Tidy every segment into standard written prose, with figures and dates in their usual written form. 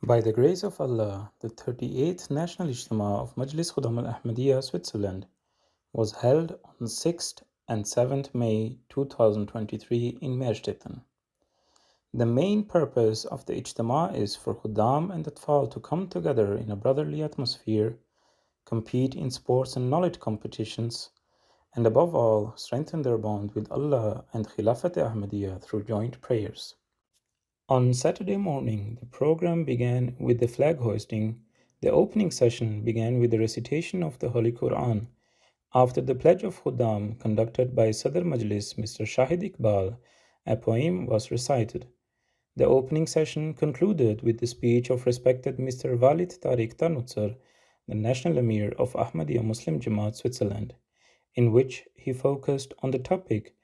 By the grace of Allah, the 38th National Ijtema of Majlis Khuddamul Ahmadiyya, Switzerland, was held on 6th and 7th May 2023 in Meerstetten. The main purpose of the Ijtema is for Khuddam and Atfal to come together in a brotherly atmosphere, compete in sports and knowledge competitions, and above all, strengthen their bond with Allah and Khilafat Ahmadiyya through joint prayers. On Saturday morning, the program began with the flag hoisting. The opening session began with the recitation of the Holy Quran. After the Pledge of Khuddam conducted by Sadr Majlis Mr. Shahid Iqbal, a poem was recited. The opening session concluded with the speech of respected Mr. Walid Tariq Tanutsar, the National Emir of Ahmadiyya Muslim Jamaat Switzerland, in which he focused on the topic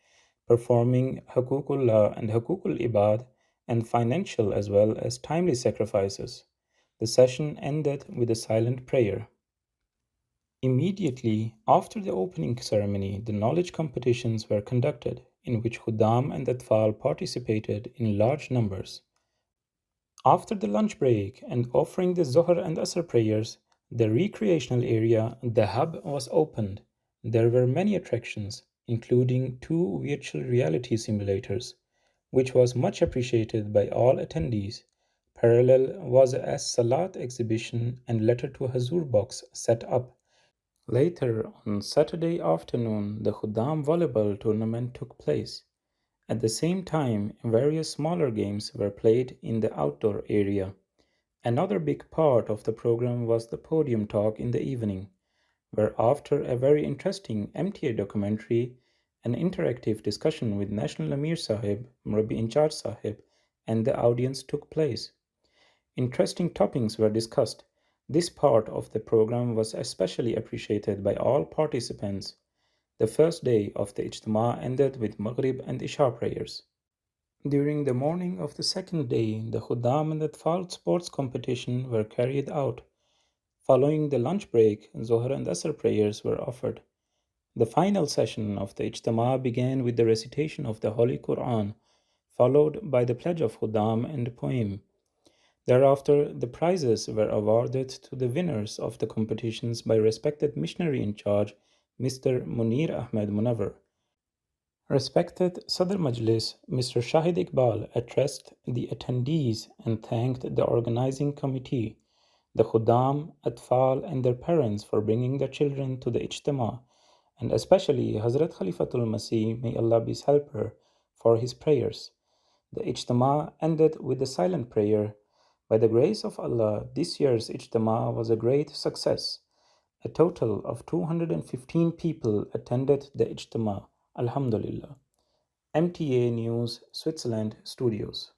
performing Huququllah and Huququl Ibad and financial as well as timely sacrifices. The session ended with a silent prayer. Immediately after the opening ceremony, the knowledge competitions were conducted, in which Khuddam and Atfal participated in large numbers. After the lunch break and offering the Zohar and Asr prayers, the recreational area, the hub, was opened. There were many attractions, including 2 virtual reality simulators, which was much appreciated by all attendees. Parallel was a Salat exhibition and Letter to Hazur box set up. Later on Saturday afternoon, the Khuddam volleyball tournament took place. At the same time, various smaller games were played in the outdoor area. Another big part of the program was the podium talk in the evening, where after a very interesting MTA documentary, an interactive discussion with National Amir Sahib, Murabi Incharge Sahib, and the audience took place. Interesting topics were discussed. This part of the program was especially appreciated by all participants. The first day of the Ijtema ended with Maghrib and Isha prayers. During the morning of the second day, the Khuddam and Atfal sports competition were carried out. Following the lunch break, Zohar and Asr prayers were offered. The final session of the Ijtema began with the recitation of the Holy Quran, followed by the pledge of Khuddam and a poem. Thereafter, the prizes were awarded to the winners of the competitions by respected missionary in charge, Mr. Munir Ahmed Munawar. Respected Sadr Majlis, Mr. Shahid Iqbal addressed the attendees and thanked the organizing committee, the Khuddam, Atfal, and their parents for bringing their children to the Ijtema, and especially Hazrat Khalifatul Masih, may Allah be his helper, for his prayers. The Ijtema ended with a silent prayer. By the grace of Allah, this year's Ijtema was a great success. A total of 215 people attended the Ijtema. Alhamdulillah. MTA News, Switzerland Studios.